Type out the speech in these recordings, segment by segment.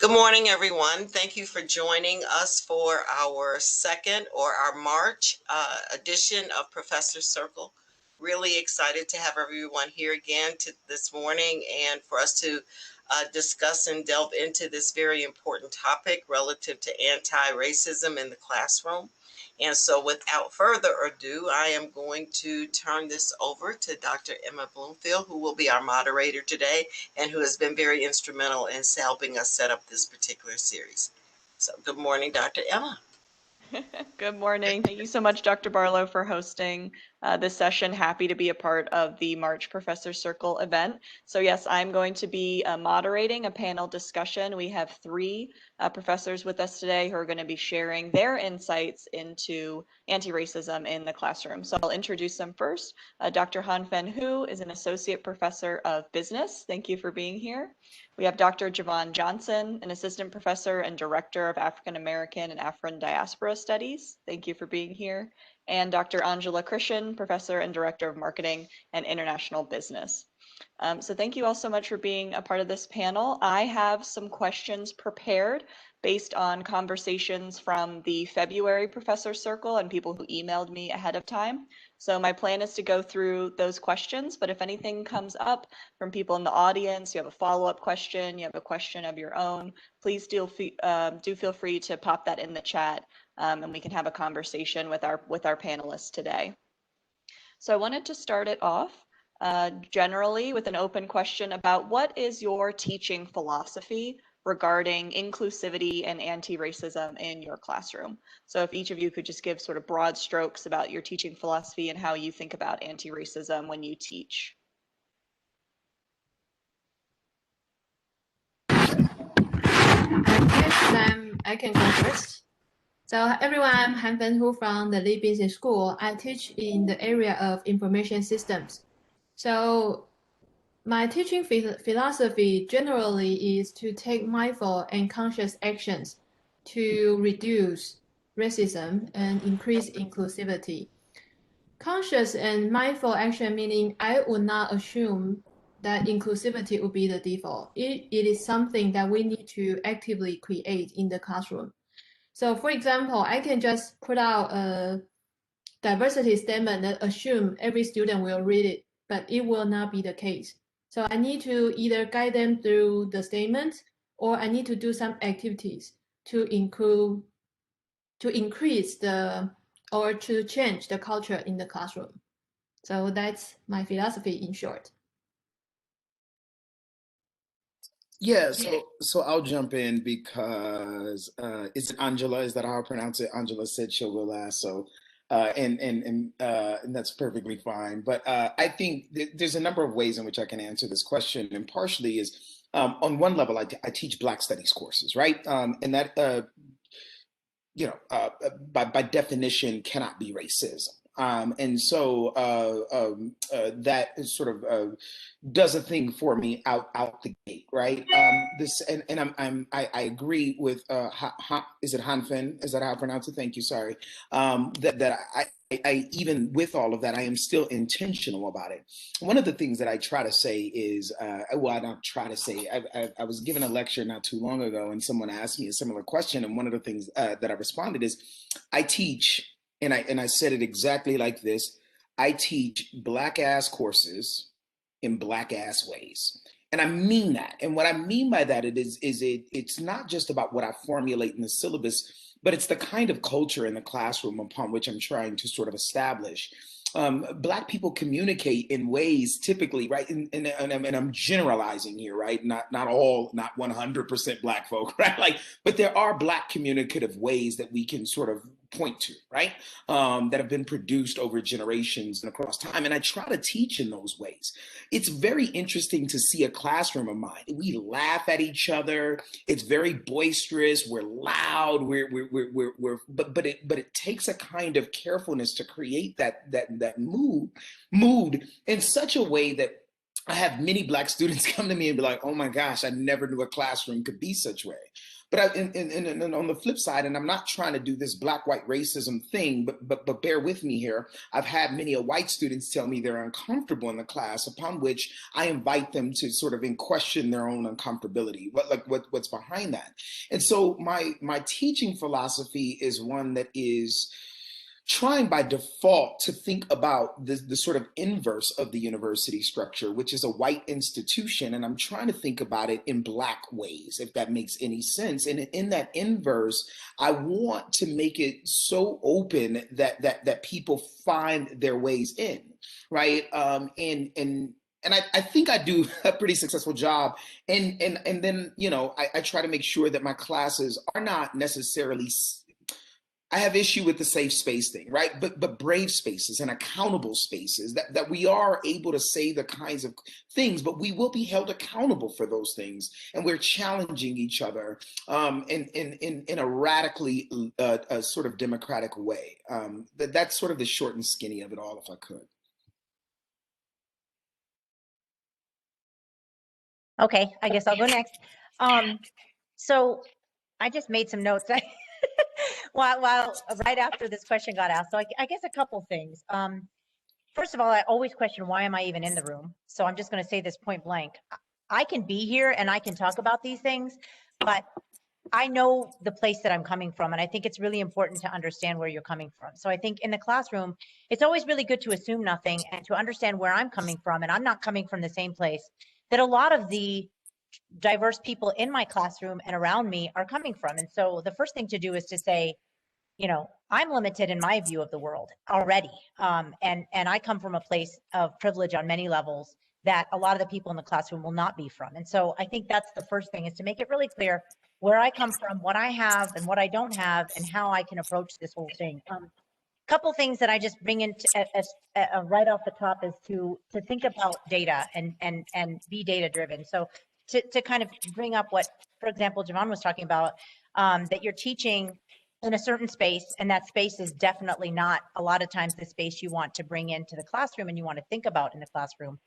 Good morning, everyone. Thank you for joining us for our second or our March edition of Professor Circle. Really excited to have everyone here again this morning and for us to discuss and delve into this very important topic relative to anti-racism in the classroom. And so without further ado, I am going to turn this over to Dr. Emma Bloomfield, who will be our moderator today and who has been very instrumental in helping us set up this particular series. So good morning, Dr. Emma. Good morning. Thank you so much, Dr. Barlow, for hosting this session. Happy to be a part of the March Professor Circle event. So yes, I'm going to be moderating a panel discussion. We have three professors with us today who are going to be sharing their insights into anti-racism in the classroom. So I'll introduce them first. Dr. Han-fen Hu is an associate professor of business. Thank you for being here. We have Dr. Javon Johnson, an assistant professor and director of African American and Afro Diaspora Studies. Thank you for being here. And Dr. Anjala Krishen, professor and director of marketing and international business. So thank you all so much for being a part of this panel. I have some questions prepared based on conversations from the February Professor Circle and people who emailed me ahead of time. So my plan is to go through those questions, but if anything comes up from people in the audience, you have a follow-up question, you have a question of your own, please do feel free to pop that in the chat and we can have a conversation with our panelists today. So I wanted to start it off generally with an open question about what is your teaching philosophy regarding inclusivity and anti-racism in your classroom. So if each of you could just give sort of broad strokes about your teaching philosophy and how you think about anti-racism when you teach. I can go first. So everyone, I'm Han-fen Hu from the Lee Business School. I teach in the area of information systems. So my teaching philosophy generally is to take mindful and conscious actions to reduce racism and increase inclusivity. Conscious and mindful action meaning I would not assume that inclusivity would be the default. It is something that we need to actively create in the classroom. So for example, I can just put out a diversity statement that assume every student will read it, but it will not be the case. So I need to either guide them through the statement or I need to do some activities to increase or to change the culture in the classroom. So that's my philosophy in short. Yeah, so I'll jump in because is it Anjala? Is that how I pronounce it? Anjala said she'll go last, so and that's perfectly fine. But I think there's a number of ways in which I can answer this question, and partially is on one level I teach Black Studies courses, right? And that by definition cannot be racism. And so that is sort of does a thing for me out the gate, right? I agree with is it Han-fen? Is that how I pronounce it? Thank you. Sorry. That I even with all of that, I am still intentional about it. One of the things that I try to say is, well, I don't try to say. I was given a lecture not too long ago, and someone asked me a similar question, and one of the things that I responded is, I teach. And I said it exactly like this. I teach Black ass courses in Black ass ways. And I mean that. And what I mean by that it's not just about what I formulate in the syllabus, but it's the kind of culture in the classroom upon which I'm trying to sort of establish. Black people communicate in ways typically, right? And I'm generalizing here, right? Not 100% Black folk, right? Like, but there are Black communicative ways that we can sort of point to, right? That have been produced over generations and across time. And I try to teach in those ways. It's very interesting to see a classroom of mine. We laugh at each other. It's very boisterous. We're loud. But it takes a kind of carefulness to create that mood in such a way that I have many Black students come to me and be like, oh my gosh, I never knew a classroom could be such way. But and on the flip side, and I'm not trying to do this black-white racism thing, but bear with me here. I've had many white students tell me they're uncomfortable in the class, upon which I invite them to sort of question their own uncomfortability. What's behind that? And so my teaching philosophy is one that is trying by default to think about the sort of inverse of the university structure, which is a white institution. And I'm trying to think about it in Black ways, if that makes any sense. And in that inverse, I want to make it so open that people find their ways in, right? And I think I do a pretty successful job. And then, I try to make sure that my classes are not necessarily, I have issue with the safe space thing, right? But brave spaces and accountable spaces that we are able to say the kinds of things, but we will be held accountable for those things. And we're challenging each other in a radically sort of democratic way. That's sort of the short and skinny of it all, if I could. Okay, I guess I'll go next. So I just made some notes while right after this question got asked. So I guess a couple things. First of all, I always question, why am I even in the room? So I'm just going to say this point blank. I can be here and I can talk about these things, but I know the place that I'm coming from, and I think it's really important to understand where you're coming from. So I think in the classroom, it's always really good to assume nothing and to understand where I'm coming from, and I'm not coming from the same place that a lot of the diverse people in my classroom and around me are coming from. And so the first thing to do is to say, I'm limited in my view of the world already. And I come from a place of privilege on many levels that a lot of the people in the classroom will not be from. And so I think that's the first thing, is to make it really clear where I come from, what I have and what I don't have, and how I can approach this whole thing. Couple things that I just bring into right off the top is to think about data and be data driven. So to kind of bring up what, for example, Javon was talking about, that you're teaching in a certain space, and that space is definitely not a lot of times the space you want to bring into the classroom and you want to think about in the classroom.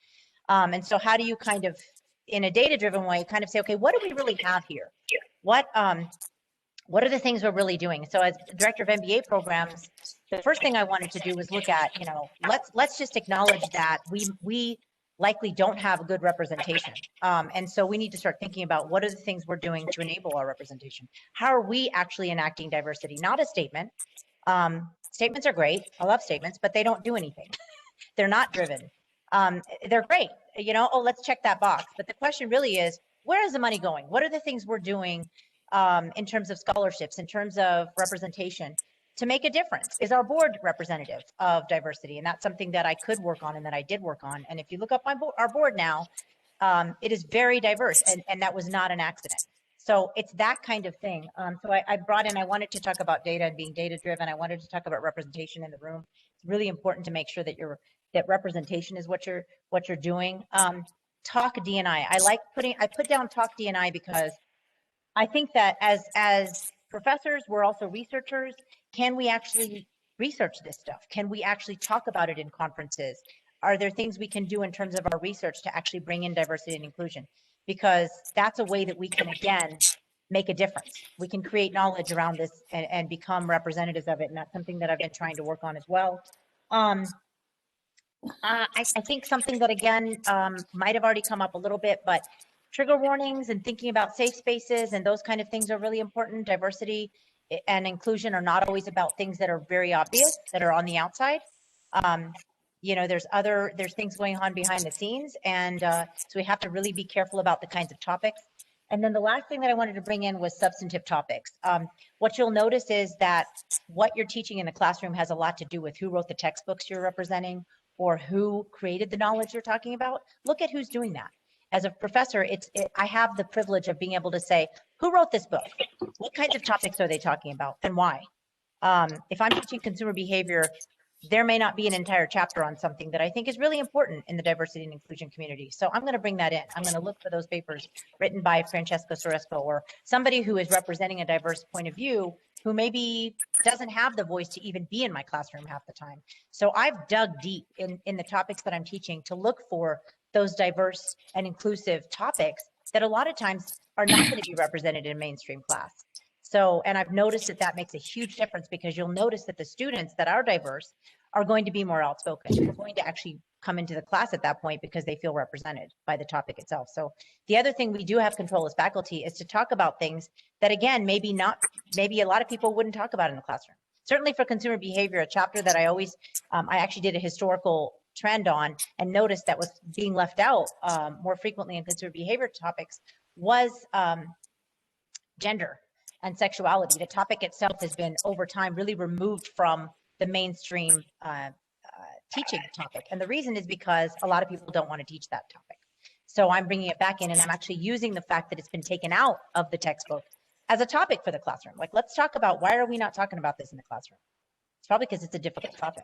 And so how do you kind of, in a data driven way, kind of say, okay, what do we really have here? What are the things we're really doing? So as director of MBA programs, the first thing I wanted to do was look at, let's just acknowledge that we likely don't have a good representation. And so we need to start thinking about what are the things we're doing to enable our representation. How are we actually enacting diversity? Not a statement. Statements are great. I love statements, but they don't do anything. They're not driven. They're great. Let's check that box. But the question really is, where is the money going? What are the things we're doing in terms of scholarships, in terms of representation, to make a difference? Is our board representative of diversity? And that's something that I could work on and that I did work on. And if you look up our board now, it is very diverse, and that was not an accident. So it's that kind of thing. So I brought in, I wanted to talk about data and being data driven. I wanted to talk about representation in the room. It's really important to make sure that that representation is what you're doing. Talk D&I. I put down talk D&I because I think that as professors, we're also researchers. Can we actually research this stuff? Can we actually talk about it in conferences? Are there things we can do in terms of our research to actually bring in diversity and inclusion? Because that's a way that we can, again, make a difference. We can create knowledge around this and become representatives of it. And that's something that I've been trying to work on as well. I think something that, again, might have already come up a little bit, but trigger warnings and thinking about safe spaces and those kind of things are really important. Diversity and inclusion are not always about things that are very obvious, that are on the outside. There's things going on behind the scenes. And so we have to really be careful about the kinds of topics. And then the last thing that I wanted to bring in was substantive topics. What you'll notice is that what you're teaching in the classroom has a lot to do with who wrote the textbooks you're representing or who created the knowledge you're talking about. Look at who's doing that. As a professor, I have the privilege of being able to say, who wrote this book? What kinds of topics are they talking about and why? If I'm teaching consumer behavior, there may not be an entire chapter on something that I think is really important in the diversity and inclusion community. So I'm going to bring that in. I'm going to look for those papers written by Francesca Soresco or somebody who is representing a diverse point of view who maybe doesn't have the voice to even be in my classroom half the time. So I've dug deep in the topics that I'm teaching to look for those diverse and inclusive topics that a lot of times are not going to be represented in mainstream class. So, and I've noticed that that makes a huge difference, because you'll notice that the students that are diverse are going to be more outspoken. They're going to actually come into the class at that point because they feel represented by the topic itself. So the other thing we do have control as faculty is to talk about things that, again, maybe a lot of people wouldn't talk about in the classroom. Certainly for consumer behavior, a chapter that I always, I actually did a historical trend on and noticed that was being left out more frequently in consumer behavior topics was gender and sexuality. The topic itself has been over time really removed from the mainstream teaching topic. And the reason is because a lot of people don't want to teach that topic. So I'm bringing it back in, and I'm actually using the fact that it's been taken out of the textbook as a topic for the classroom. Like, let's talk about, why are we not talking about this in the classroom? It's probably because it's a difficult topic,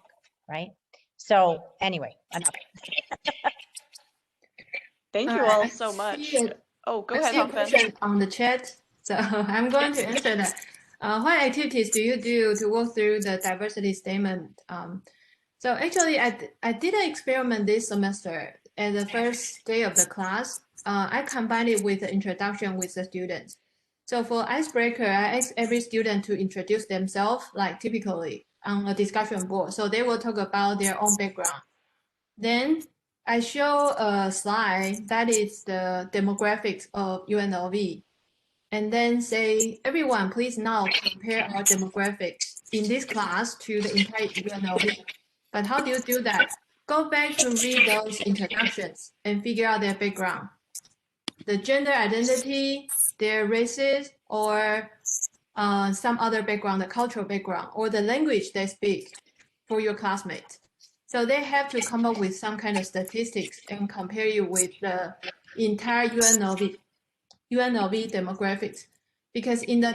right? So anyway, enough. Thank you all so much. Oh, go ahead, I see a Han-fen. question on the chat, so I'm going to answer that. What activities do you do to work through the diversity statement? So actually, I did an experiment this semester. At the first day of the class, I combined it with the introduction with the students. So for Icebreaker, I asked every student to introduce themselves, like typically on a discussion board. So they will talk about their own background. Then I show a slide that is the demographics of UNLV. And then say, everyone, please now compare our demographics in this class to the entire UNLV. But how do you do that? Go back to read those introductions and figure out their background, the gender identity, their races, or some other background, the cultural background, or the language they speak for your classmates. So they have to come up with some kind of statistics and compare you with the entire UNLV demographics. Because in the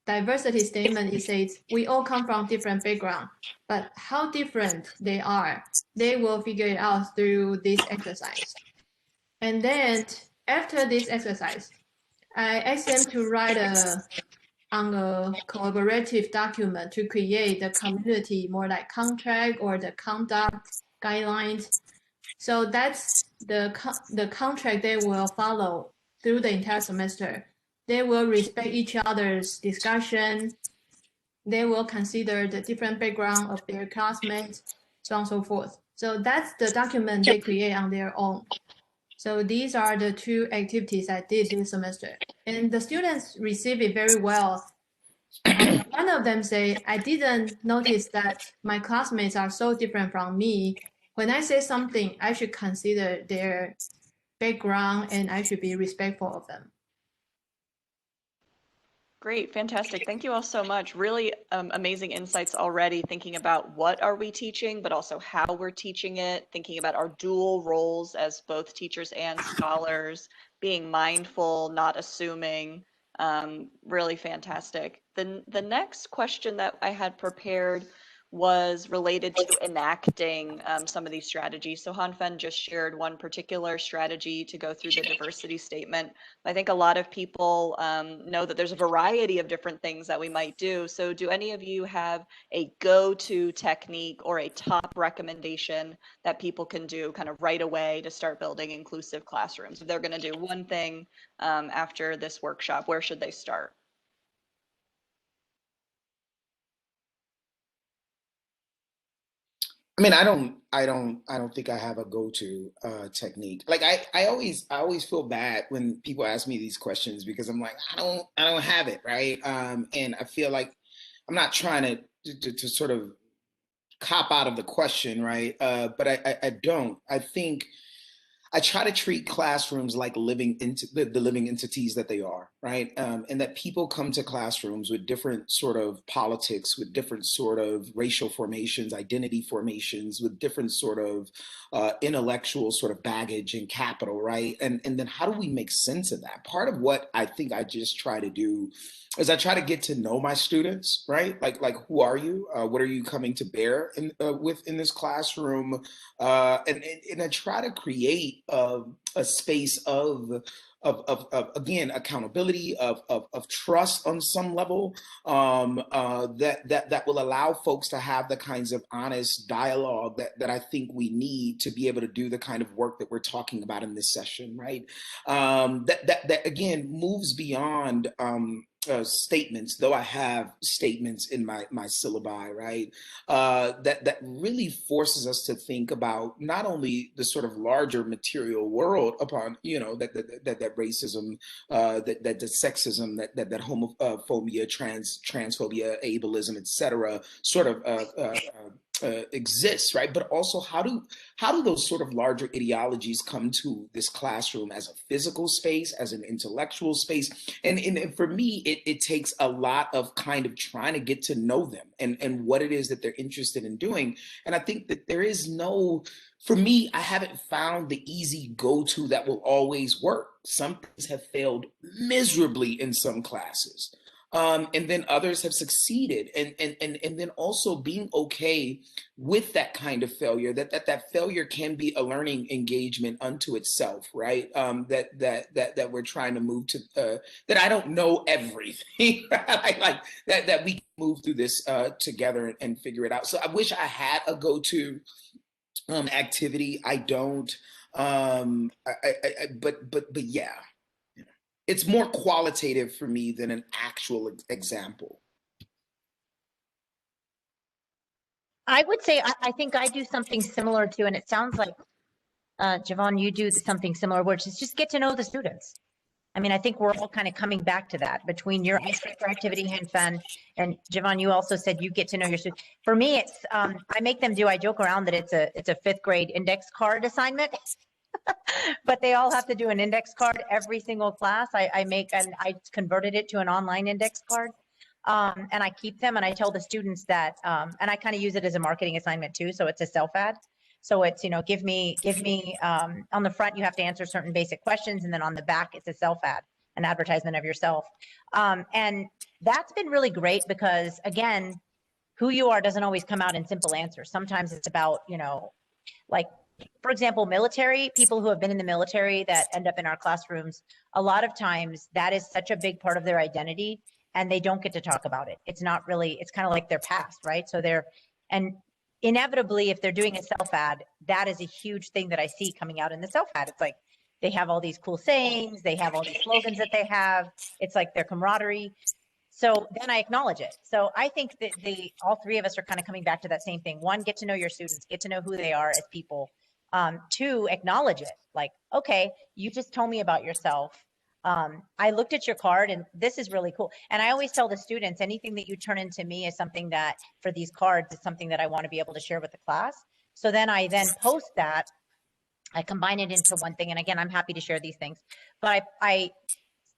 diversity statement, it says we all come from different backgrounds, but how different they are, they will figure it out through this exercise. And then after this exercise, I asked them to write on a collaborative document to create the community, more like contract or the conduct guidelines. So that's the contract they will follow through the entire semester. They will respect each other's discussion. They will consider the different background of their classmates, so on and so forth. So that's the document they create on their own. So these are the two activities I did this semester. And the students receive it very well. One of them say, I didn't notice that my classmates are so different from me. When I say something, I should consider their background and I should be respectful of them. Great, fantastic. Thank you all so much. Really amazing insights already, thinking about what are we teaching, but also how we're teaching it, thinking about our dual roles as both teachers and scholars, being mindful, not assuming. Really fantastic. The next question that I had prepared was related to enacting some of these strategies. So Han-fen just shared one particular strategy to go through the diversity statement. I think a lot of people know that there's a variety of different things that we might do. So do any of you have a go-to technique or a top recommendation that people can do kind of right away to start building inclusive classrooms? If they're going to do one thing after this workshop, where should they start? I mean, I don't think I have a go-to technique. Like I always feel bad when people ask me these questions because I'm like, I don't have it, right? And I feel like I'm not trying to sort of cop out of the question, right? But I don't. I think I try to treat classrooms like the living entities that they are, right? And that people come to classrooms with different sort of politics, with different sort of racial formations, identity formations, with different sort of intellectual sort of baggage and capital, right? And then how do we make sense of that? Part of what I think I just try to do is I try to get to know my students, right? Like who are you? What are you coming to bear in this classroom? And I try to create a space of again, accountability, of trust on some level, that will allow folks to have the kinds of honest dialogue that I think we need to be able to do the kind of work that we're talking about in this session, right? That again moves beyond statements, though I have statements in my syllabi, right? That really forces us to think about not only the sort of larger material world upon, you know, that racism, that sexism, that homophobia, transphobia, ableism, etc., sort of exists, right? But also how do those sort of larger ideologies come to this classroom as a physical space, as an intellectual space? And for me, it takes a lot of kind of trying to get to know them and what it is that they're interested in doing. And I think that there is no, for me, I haven't found the easy go-to that will always work. Some things have failed miserably in some classes. And then others have succeeded, and then also being okay with that kind of failure, that failure can be a learning engagement unto itself, right? That we're trying to move to, that I don't know everything, right? like that we move through this together and figure it out. So I wish I had a go-to activity. I don't, but yeah. It's more qualitative for me than an actual example. I would say, I think I do something similar too, and it sounds like, Javon, you do something similar, which is just get to know the students. I mean, I think we're all kind of coming back to that between your Icebreaker activity, Han-fen, and Javon, you also said you get to know your students. For me, it's, I make them do, I joke around that it's a 5th grade index card assignment. But they all have to do an index card every single class. I converted it to an online index card, and I keep them, and I tell the students that, and I kind of use it as a marketing assignment too. So it's a self-ad. So it's, you know, give me, on the front, you have to answer certain basic questions. And then on the back, it's a self-ad, an advertisement of yourself. And that's been really great because, again, who you are doesn't always come out in simple answers. Sometimes it's about, you know, like, for example, military, people who have been in the military that end up in our classrooms, a lot of times that is such a big part of their identity and they don't get to talk about it. It's not really, it's kind of like their past, right? So and inevitably, if they're doing a self-ad, that is a huge thing that I see coming out in the self-ad. It's like, they have all these cool sayings, they have all these slogans that they have. It's like their camaraderie. So then I acknowledge it. So I think that all three of us are kind of coming back to that same thing. One, get to know your students, get to know who they are as people. 2, acknowledge it. Like, okay, you just told me about yourself. I looked at your card and this is really cool. And I always tell the students, anything that you turn into me is something that, for these cards, is something that I want to be able to share with the class. So then I post that, I combine it into one thing. And again, I'm happy to share these things, but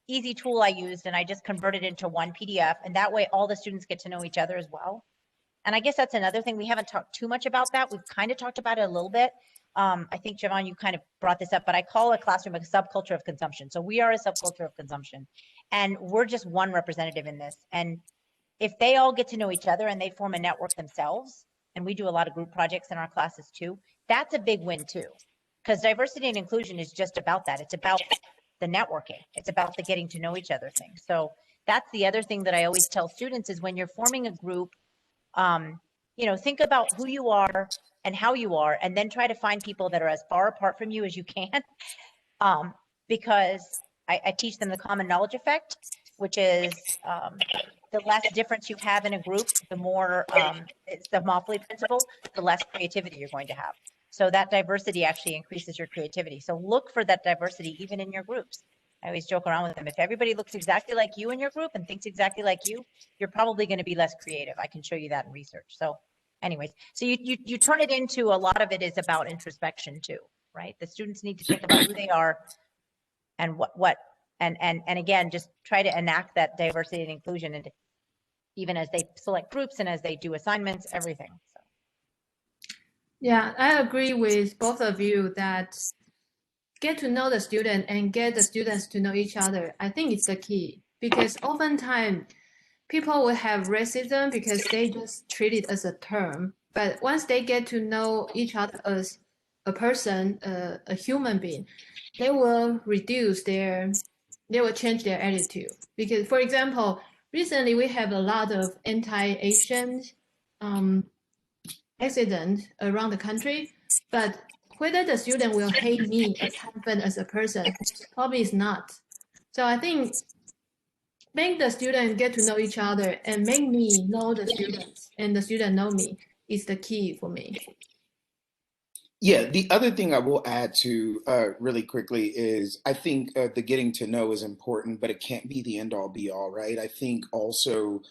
easy tool I used, and I just converted it into one PDF. And that way all the students get to know each other as well. And I guess that's another thing. We haven't talked too much about that. We've kind of talked about it a little bit. I think, Javon, you kind of brought this up, but I call a classroom a subculture of consumption. So we are a subculture of consumption, and we're just one representative in this. And if they all get to know each other and they form a network themselves, and we do a lot of group projects in our classes too, that's a big win too. Because diversity and inclusion is just about that. It's about the networking. It's about the getting to know each other thing. So that's the other thing that I always tell students is when you're forming a group, you know, think about who you are and how you are, and then try to find people that are as far apart from you as you can. Because I teach them the common knowledge effect, which is the less difference you have in a group, the more, it's the Motley principle, the less creativity you're going to have. So that diversity actually increases your creativity. So look for that diversity even in your groups. I always joke around with them. If everybody looks exactly like you in your group and thinks exactly like you, you're probably going to be less creative. I can show you that in research. So anyways, so you turn it into, a lot of it is about introspection too, right? The students need to think about who they are and and again, just try to enact that diversity and inclusion, and even as they select groups and as they do assignments, everything. So. Yeah, I agree with both of you that get to know the student and get the students to know each other. I think it's the key, because oftentimes people will have racism because they just treat it as a term. But once they get to know each other as a person, a human being, they will change their attitude. Because, for example, recently we have a lot of anti-Asian accidents around the country, but whether the student will hate me as Han-fen as a person, probably is not. So I think make the student get to know each other and make me know the students and the student know me is the key for me. Yeah, the other thing I will add to really quickly is I think the getting to know is important, but it can't be the end all be all, right? I think also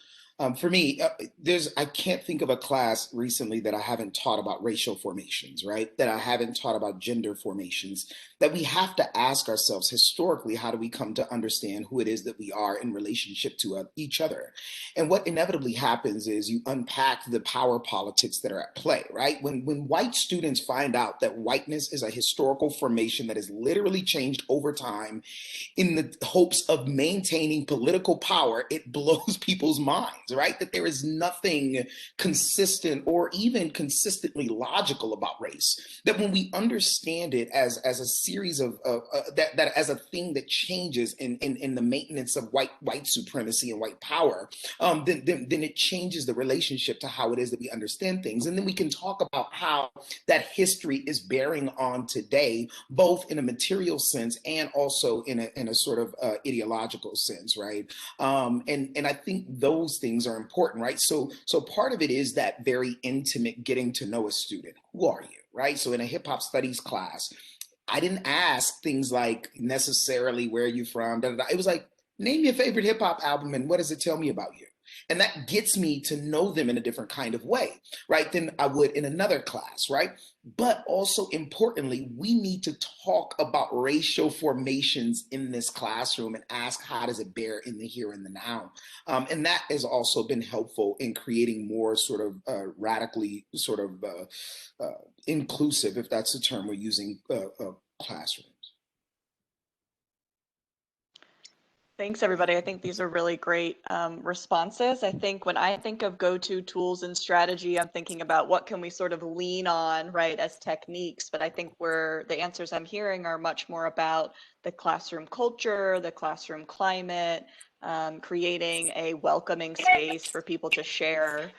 for me, I can't think of a class recently that I haven't taught about racial formations, right? That I haven't taught about gender formations, that we have to ask ourselves historically, how do we come to understand who it is that we are in relationship to each other? And what inevitably happens is you unpack the power politics that are at play, right? When white students find out that whiteness is a historical formation that has literally changed over time in the hopes of maintaining political power, it blows people's minds, right? That there is nothing consistent or even consistently logical about race. That when we understand it as a series of that as a thing that changes in the maintenance of white supremacy and white power, then it changes the relationship to how it is that we understand things. And then we can talk about how that history is bearing on today, both in a material sense and also in a sort of ideological sense, right? And I think those things are important, right? So part of it is that very intimate getting to know a student. Who are you, right? So in a hip hop studies class, I didn't ask things like necessarily where are you from, da, da, da. It was like, name your favorite hip hop album and what does it tell me about you? And that gets me to know them in a different kind of way, right, than I would in another class, right? But also importantly, we need to talk about racial formations in this classroom and ask how does it bear in the here and the now? And that has also been helpful in creating more sort of radically sort of inclusive, if that's the term we're using, classrooms. Thanks, everybody. I think these are really great responses. I think when I think of go-to tools and strategy, I'm thinking about what can we sort of lean on, right, as techniques. But I think the answers I'm hearing are much more about the classroom culture, the classroom climate, creating a welcoming space for people to share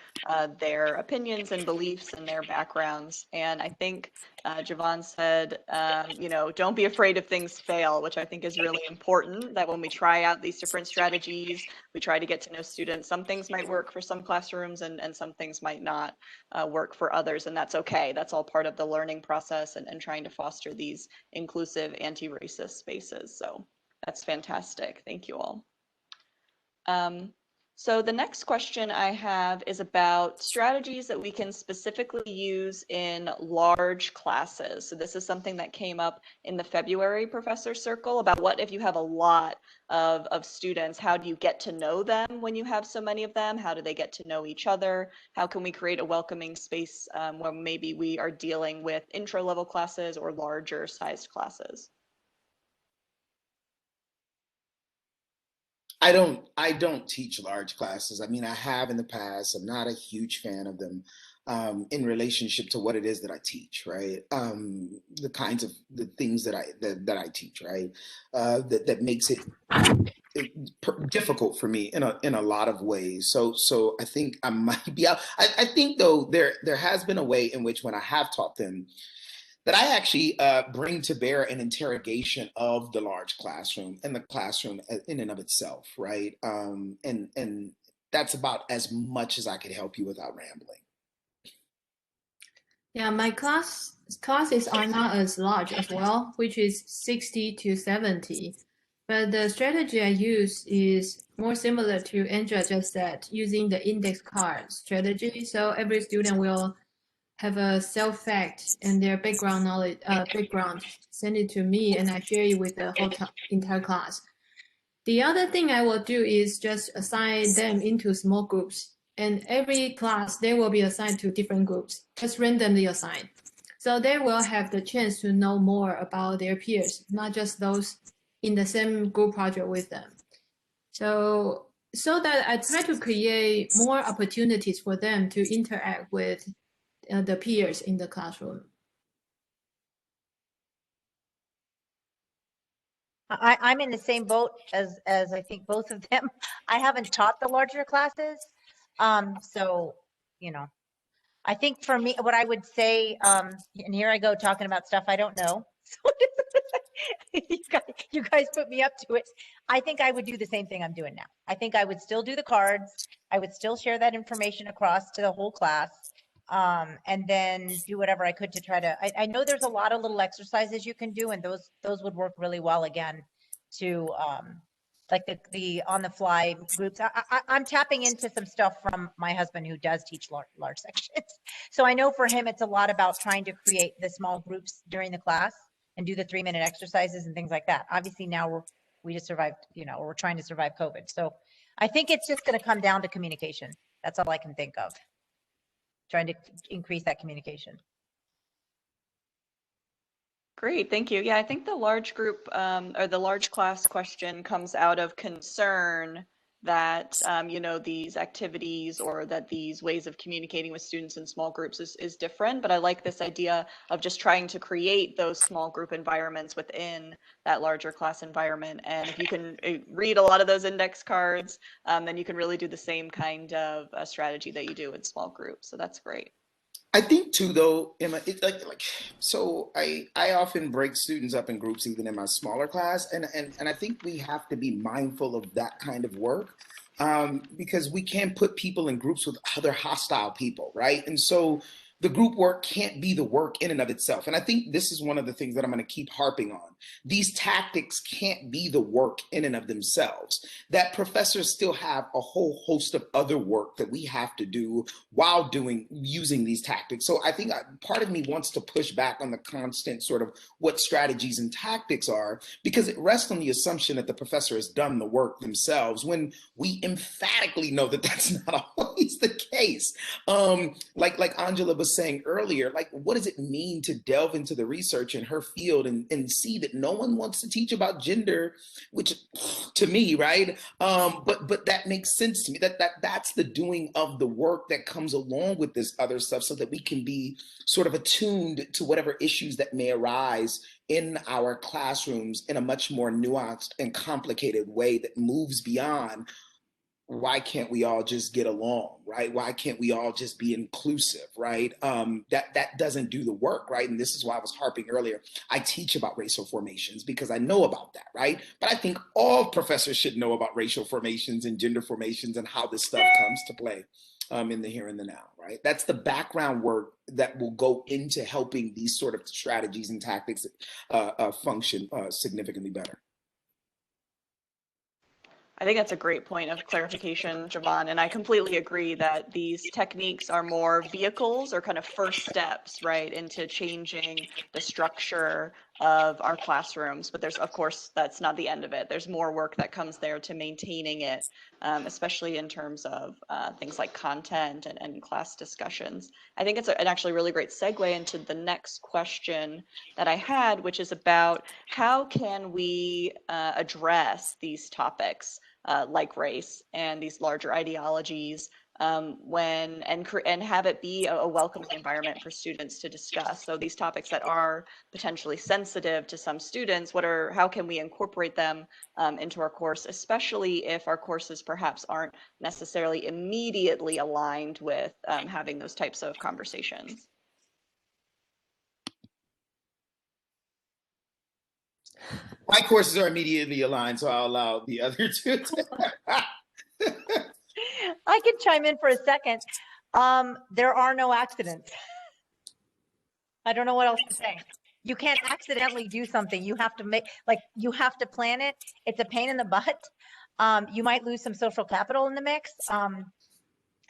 their opinions and beliefs and their backgrounds. And I think Javon said, don't be afraid if things fail, which I think is really important, that when we try out these different strategies, we try to get to know students. Some things might work for some classrooms and some things might not work for others, and that's okay. That's all part of the learning process and trying to foster these inclusive anti-racist spaces. So that's fantastic. Thank you all. So the next question I have is about strategies that we can specifically use in large classes. So this is something that came up in the February Professor Circle about what if you have a lot of students, how do you get to know them when you have so many of them? How do they get to know each other? How can we create a welcoming space where maybe we are dealing with intro level classes or larger sized classes? I don't teach large classes. I mean, I have in the past. I'm not a huge fan of them in relationship to what it is that I teach, right? The kinds of the things that I teach, right? That makes it difficult for me in a lot of ways. So I think I might be out. I think though there has been a way in which when I have taught them, that I actually bring to bear an interrogation of the large classroom and the classroom in and of itself, right? And that's about as much as I could help you without rambling. Yeah, my classes are not as large as well, which is 60 to 70. But the strategy I use is more similar to Angela just said, using the index card strategy. So every student will have a self-fact and their background knowledge, background, send it to me, and I share it with the whole entire class. The other thing I will do is just assign them into small groups, and every class they will be assigned to different groups, just randomly assigned. So they will have the chance to know more about their peers, not just those in the same group project with them. So that I try to create more opportunities for them to interact with the peers in the classroom. I'm in the same boat as I think both of them. I haven't taught the larger classes. So, you know, I think for me, what I would say, and here I go talking about stuff I don't know. You guys put me up to it. I think I would do the same thing I'm doing now. I think I would still do the cards. I would still share that information across to the whole class. And then do whatever I could to try to, I know there's a lot of little exercises you can do, and those would work really well again to, like the on the fly groups. I'm tapping into some stuff from my husband who does teach large sections. So I know for him, it's a lot about trying to create the small groups during the class and do the 3-minute exercises and things like that. Obviously now we just survived, you know, we're trying to survive COVID. So I think it's just going to come down to communication. That's all I can think of. Trying to increase that communication. Great, thank you. Yeah, I think the large group or the large class question comes out of concern that, you know, these activities or that these ways of communicating with students in small groups is different. But I like this idea of just trying to create those small group environments within that larger class environment. And if you can read a lot of those index cards, then you can really do the same kind of strategy that you do in small groups. So that's great. I think too, though, Emma, it's so I often break students up in groups, even in my smaller class, and I think we have to be mindful of that kind of work, because we can't put people in groups with other hostile people, right? And so the group work can't be the work in and of itself. And I think this is one of the things that I'm going to keep harping on. These tactics can't be the work in and of themselves. That professors still have a whole host of other work that we have to do while using these tactics. So I think part of me wants to push back on the constant sort of what strategies and tactics are, because it rests on the assumption that the professor has done the work themselves, when we emphatically know that that's not always the case. Like Anjala was saying earlier, like, what does it mean to delve into the research in her field and see that no one wants to teach about gender, which to me, right? But that makes sense to me. That's the doing of the work that comes along with this other stuff, so that we can be sort of attuned to whatever issues that may arise in our classrooms in a much more nuanced and complicated way that moves beyond, why can't we all just get along, right? Why can't we all just be inclusive, right? That doesn't do the work, right? And this is why I was harping earlier. I teach about racial formations because I know about that, right? But I think all professors should know about racial formations and gender formations and how this stuff comes to play in the here and the now, right? That's the background work that will go into helping these sort of strategies and tactics function significantly better. I think that's a great point of clarification, Javon, and I completely agree that these techniques are more vehicles or kind of first steps, right, into changing the structure of our classrooms. But there's, of course, that's not the end of it. There's more work that comes there to maintaining it, especially in terms of things like content and class discussions. I think it's an actually really great segue into the next question that I had, which is about how can we address these topics like race and these larger ideologies and have it be a welcoming environment for students to discuss. So these topics that are potentially sensitive to some students, how can we incorporate them into our course, especially if our courses perhaps aren't necessarily immediately aligned with having those types of conversations? My courses are immediately aligned, so I'll allow the other two to. I can chime in for a second. There are no accidents. I don't know what else to say. You can't accidentally do something. You have to you have to plan it. It's a pain in the butt. You might lose some social capital in the mix.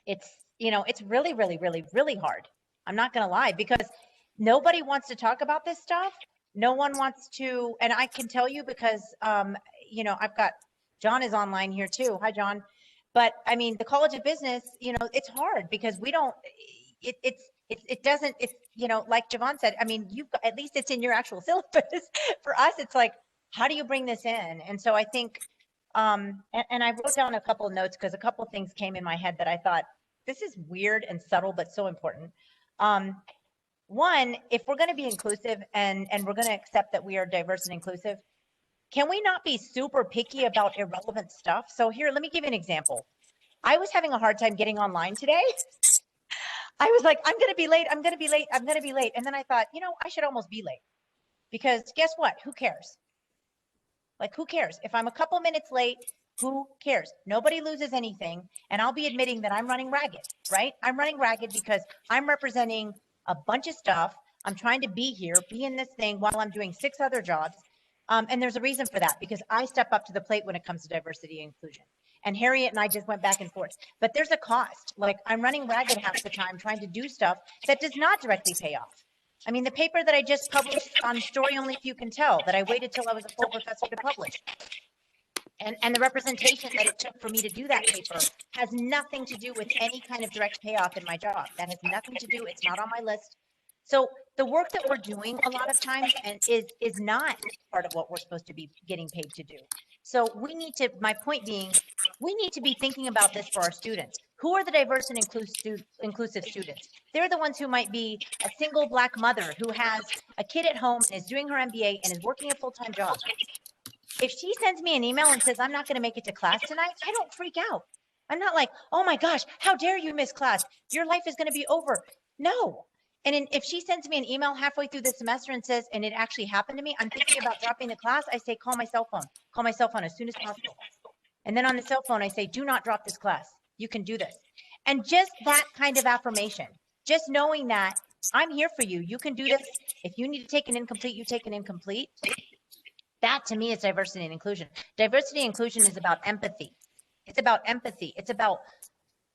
It's, you know, it's really, really, really, really hard. I'm not going to lie, because nobody wants to talk about this stuff. No one wants to, and I can tell you because, you know, I've got, John is online here too. Hi, John. But I mean, the College of Business, you know, it's hard because we don't, it doesn't, it's, you know, like Javon said, I mean, at least it's in your actual syllabus. For us, it's like, how do you bring this in? And so I think, and I wrote down a couple of notes because a couple of things came in my head that I thought, this is weird and subtle, but so important. One, if we're going to be inclusive and we're going to accept that we are diverse and inclusive, can we not be super picky about irrelevant stuff? So here, let me give you an example. I was having a hard time getting online today. I was like, I'm going to be late. I'm going to be late. I'm going to be late. And then I thought, you know, I should almost be late because guess what? Who cares? Like, who cares? If I'm a couple minutes late, who cares? Nobody loses anything. And I'll be admitting that I'm running ragged, right? I'm running ragged because I'm representing a bunch of stuff. I'm trying to be here, be in this thing while I'm doing 6 other jobs. And there's a reason for that because I step up to the plate when it comes to diversity and inclusion. And Harriet and I just went back and forth. But there's a cost. Like, I'm running ragged half the time trying to do stuff that does not directly pay off. I mean, the paper that I just published on Story Only Few Can Tell, that I waited till I was a full professor to publish. And the representation that it took for me to do that paper has nothing to do with any kind of direct payoff in my job. That has nothing to do, it's not on my list. So the work that we're doing a lot of times and is not part of what we're supposed to be getting paid to do. So we need to, my point being, we need to be thinking about this for our students. Who are the diverse and inclusive students? They're the ones who might be a single Black mother who has a kid at home and is doing her MBA and is working a full-time job. If she sends me an email and says, I'm not going to make it to class tonight, I don't freak out. I'm not like, oh my gosh, how dare you miss class? Your life is going to be over. No. And if she sends me an email halfway through the semester and says, and it actually happened to me, I'm thinking about dropping the class, I say, call my cell phone as soon as possible. And then on the cell phone, I say, do not drop this class. You can do this. And just that kind of affirmation, just knowing that I'm here for you. You can do this. If you need to take an incomplete, you take an incomplete. That to me is diversity and inclusion. Diversity and inclusion is about empathy. It's about empathy. It's about,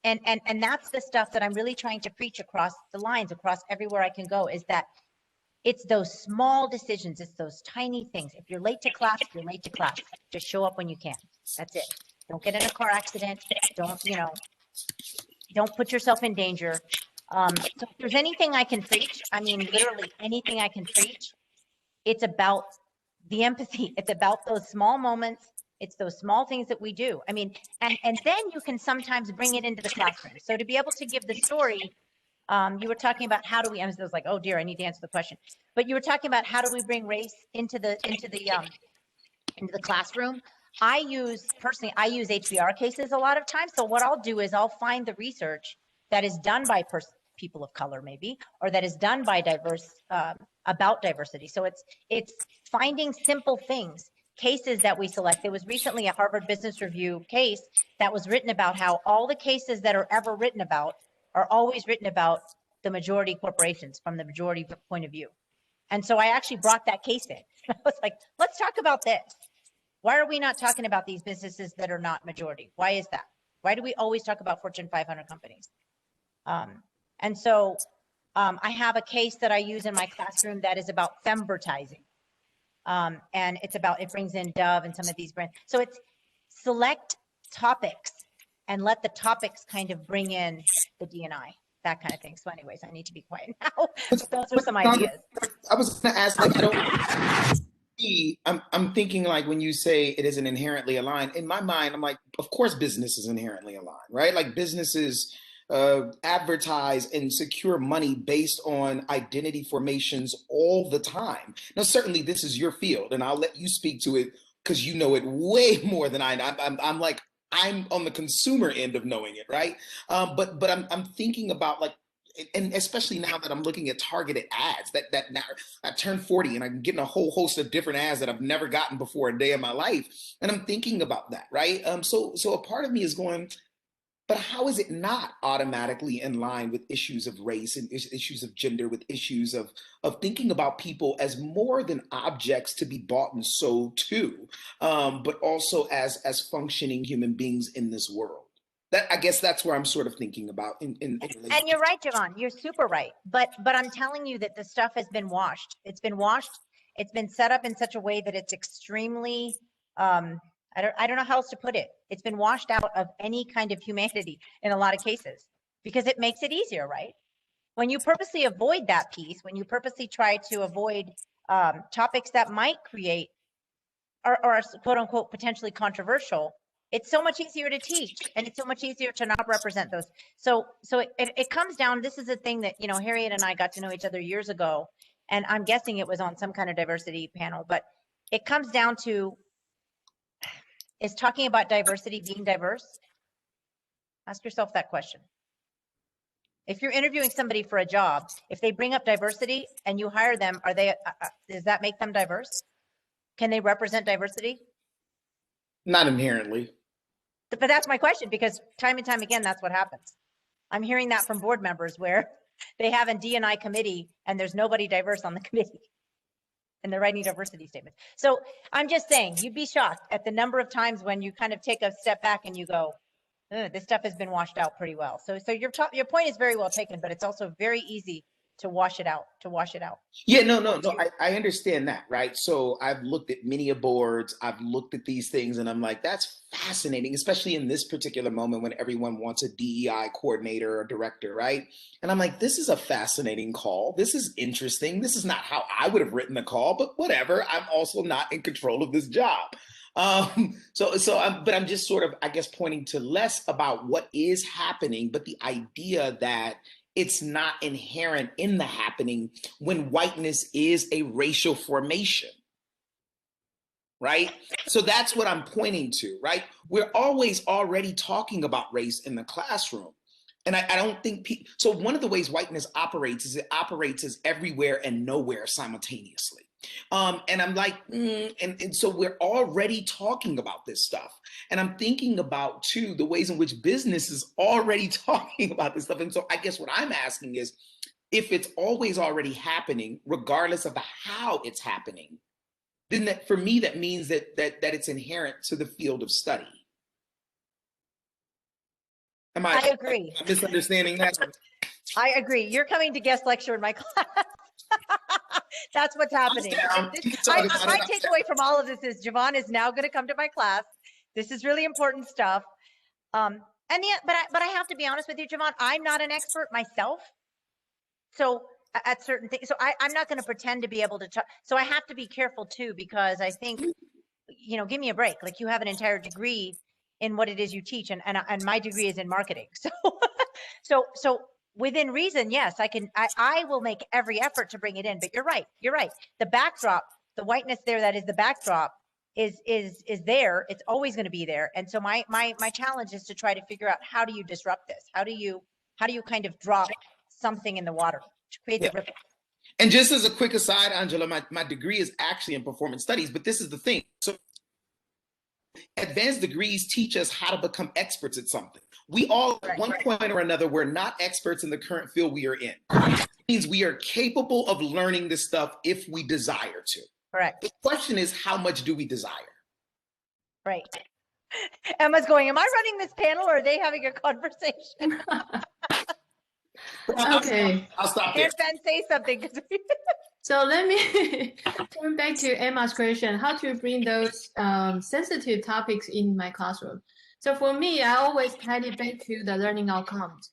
and that's the stuff that I'm really trying to preach across the lines, across everywhere I can go, is that it's those small decisions. It's those tiny things. If you're late to class, you're late to class. Just show up when you can. That's it. Don't get in a car accident. Don't put yourself in danger. So if there's anything I can preach, I mean, literally anything I can preach, it's about the empathy. It's about those small moments. It's those small things that we do. I mean, and then you can sometimes bring it into the classroom. So to be able to give the story, you were talking about how do we, I was like, oh dear, I need to answer the question. But you were talking about how do we bring race into the classroom. I use HBR cases a lot of times. So what I'll do is I'll find the research that is done by people of color maybe, or that is done by about diversity. So it's finding simple things, cases that we select. There was recently a Harvard Business Review case that was written about how all the cases that are ever written about are always written about the majority corporations from the majority point of view. And so I actually brought that case in. I was like, let's talk about this. Why are we not talking about these businesses that are not majority? Why is that? Why do we always talk about Fortune 500 companies? And so I have a case that I use in my classroom that is about femvertising. And it brings in Dove and some of these brands. So it's select topics and let the topics kind of bring in the D&I, that kind of thing. So anyways, I need to be quiet now. Those are some ideas. I was going to ask, like, I'm thinking, like, when you say it isn't inherently aligned, in my mind, I'm like, of course business is inherently aligned, right? Like, businesses advertise and secure money based on identity formations all the time. Now, certainly this is your field, and I'll let you speak to it because you know it way more than I know. I'm on the consumer end of knowing it, right? But I'm thinking about, like, and especially now that I'm looking at targeted ads, that now I turned 40 and I'm getting a whole host of different ads that I've never gotten before a day in my life. And I'm thinking about that, right? So a part of me is going, but how is it not automatically in line with issues of race and issues of gender, with issues of thinking about people as more than objects to be bought and sold to, but also as functioning human beings in this world? I guess that's where I'm sort of thinking about. And you're right, Javon. You're super right. But I'm telling you that the stuff has been washed. It's been washed. It's been set up in such a way that it's extremely, I don't know how else to put it. It's been washed out of any kind of humanity in a lot of cases because it makes it easier, right? When you purposely avoid that piece, when you purposely try to avoid topics that might create or are quote unquote potentially controversial, it's so much easier to teach and it's so much easier to not represent those. So it comes down, this is a thing that, Harriet and I got to know each other years ago, and I'm guessing it was on some kind of diversity panel, but it comes down to is talking about diversity being diverse? Ask yourself that question. If you're interviewing somebody for a job, if they bring up diversity and you hire them, does that make them diverse? Can they represent diversity? Not inherently. But that's my question, because time and time again, that's what happens. I'm hearing that from board members where they have a D&I committee and there's nobody diverse on the committee and they're writing diversity statements. So I'm just saying, you'd be shocked at the number of times when you kind of take a step back and you go, this stuff has been washed out pretty well. So your point is very well taken, but it's also very easy to wash it out, Yeah, no. I understand that, right? So I've looked at many boards, I've looked at these things, and I'm like, that's fascinating, especially in this particular moment when everyone wants a DEI coordinator or director, right? And I'm like, this is a fascinating call. This is interesting. This is not how I would have written the call, but whatever. I'm also not in control of this job. But I'm just sort of, I guess, pointing to less about what is happening, but the idea that it's not inherent in the happening when whiteness is a racial formation, right? So that's what I'm pointing to, right? We're always already talking about race in the classroom. And I don't think so one of the ways whiteness operates is it operates as everywhere and nowhere simultaneously. And I'm like, and so we're already talking about this stuff. And I'm thinking about, too, the ways in which business is already talking about this stuff. And so I guess what I'm asking is, if it's always already happening, regardless of how it's happening, then that, for me, that means that it's inherent to the field of study. I agree. Am I misunderstanding that? I agree. You're coming to guest lecture in my class. That's what's happening. My takeaway from all of this is Javon is now going to come to my class. This is really important stuff. But I have to be honest with you, Javon, I'm not an expert myself. So at certain things, so I'm not going to pretend to be able to talk. So I have to be careful too, because I think, give me a break. Like, you have an entire degree in what it is you teach, and my degree is in marketing. So within reason, yes, I will make every effort to bring it in, but you're right. The backdrop, the whiteness there, that is the backdrop, is there. It's always going to be there. And so my challenge is to try to figure out, how do you disrupt this? How do you kind of drop something in the water to create the ripple? And just as a quick aside, Anjala, my degree is actually in performance studies, but this is the thing. So advanced degrees teach us how to become experts at something. We all, at one point or another, we're not experts in the current field we are in. It means we are capable of learning this stuff if we desire to. Correct. The question is, how much do we desire? Right. Emma's going, am I running this panel, or are they having a conversation? Okay. I'll stop there. Ben, say something. So let me turn back to Emma's question, how to bring those sensitive topics in my classroom. So for me, I always tie it back to the learning outcomes.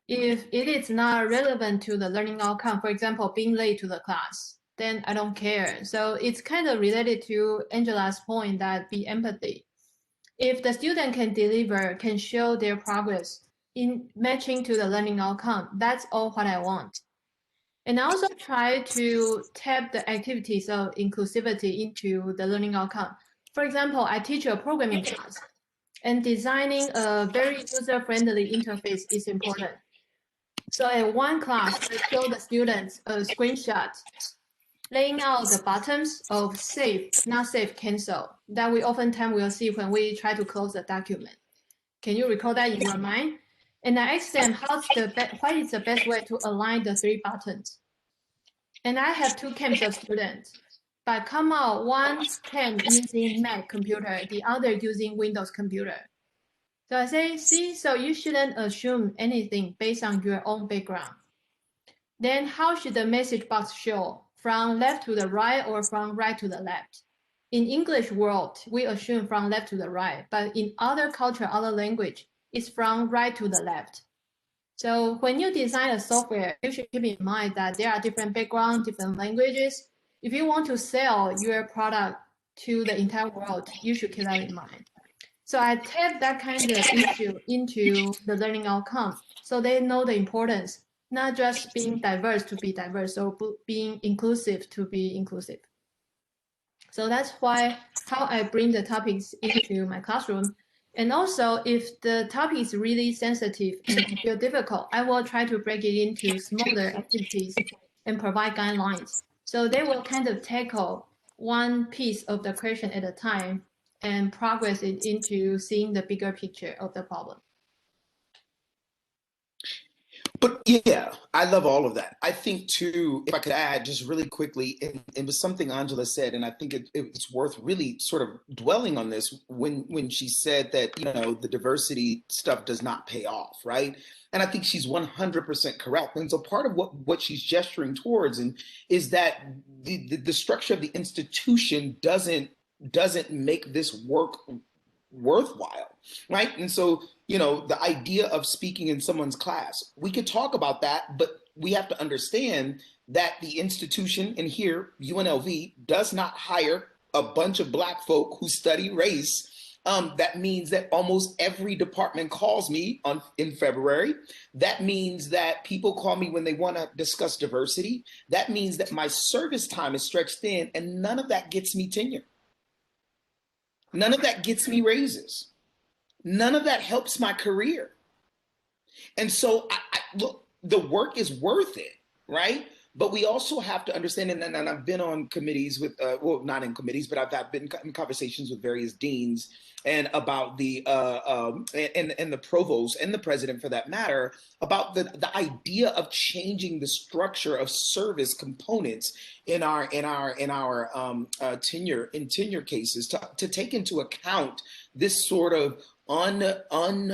If it is not relevant to the learning outcome, for example, being late to the class, then I don't care. So it's kind of related to Angela's point that be empathy. If the student can deliver, can show their progress in matching to the learning outcome, that's all what I want. And I also try to tap the activities of inclusivity into the learning outcome. For example, I teach a programming class, and designing a very user-friendly interface is important. So in one class, I show the students a screenshot laying out the buttons of save, not save, cancel, that we oftentimes will see when we try to close the document. Can you recall that in your mind? And I asked them, what is the best way to align the three buttons? And I have two camps of students, but come out one camp using Mac computer, the other using Windows computer. So I say, see, so you shouldn't assume anything based on your own background. Then how should the message box show? From left to the right or from right to the left? In English world, we assume from left to the right, but in other culture, other language, it's from right to the left. So when you design a software, you should keep in mind that there are different backgrounds, different languages. If you want to sell your product to the entire world, you should keep that in mind. So I tap that kind of issue into the learning outcome, so they know the importance, not just being diverse to be diverse, or being inclusive to be inclusive. So that's why how I bring the topics into my classroom. And also, if the topic is really sensitive and feel difficult, I will try to break it into smaller activities and provide guidelines. So they will kind of tackle one piece of the question at a time and progress it into seeing the bigger picture of the problem. But yeah, I love all of that. I think too, if I could add just really quickly, it was something Anjala said, and I think it's worth really sort of dwelling on this when she said that, you know, the diversity stuff does not pay off, right? And I think she's 100% correct. And so part of what she's gesturing towards and is that the structure of the institution doesn't make this work worthwhile, right? And so, you know, the idea of speaking in someone's class, we could talk about that, but we have to understand that the institution, and here UNLV does not hire a bunch of Black folk who study race. That means that almost every department calls me in February. That means that people call me when they want to discuss diversity. That means that my service time is stretched thin, and none of that gets me tenure. None of that gets me raises. None of that helps my career. And so, look, the work is worth it, right? But we also have to understand, and I've been on committees with, well, not in committees, but I've been in conversations with various deans and about the and the provost and the president, for that matter, about the idea of changing the structure of service components in our tenure cases to take into account this sort of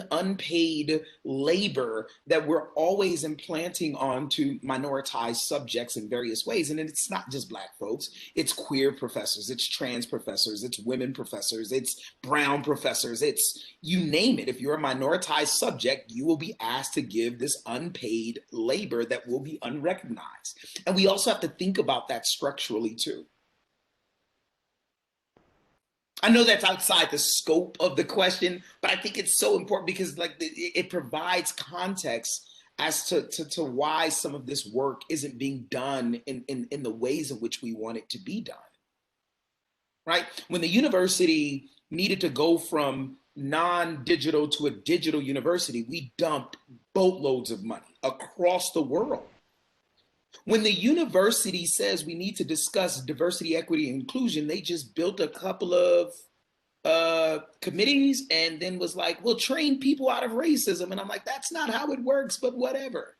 unpaid labor that we're always implanting onto minoritized subjects in various ways. And it's not just Black folks, it's queer professors, it's trans professors, it's women professors, it's brown professors, it's you name it. If you're a minoritized subject, you will be asked to give this unpaid labor that will be unrecognized. And we also have to think about that structurally too. I know that's outside the scope of the question, but I think it's so important because like it provides context as to why some of this work isn't being done in the ways in which we want it to be done, right? When the university needed to go from non-digital to a digital university, we dumped boatloads of money across the world. When the university says we need to discuss diversity, equity, and inclusion, they just built a couple of committees and then was like, we'll train people out of racism. And I'm like, that's not how it works, but whatever.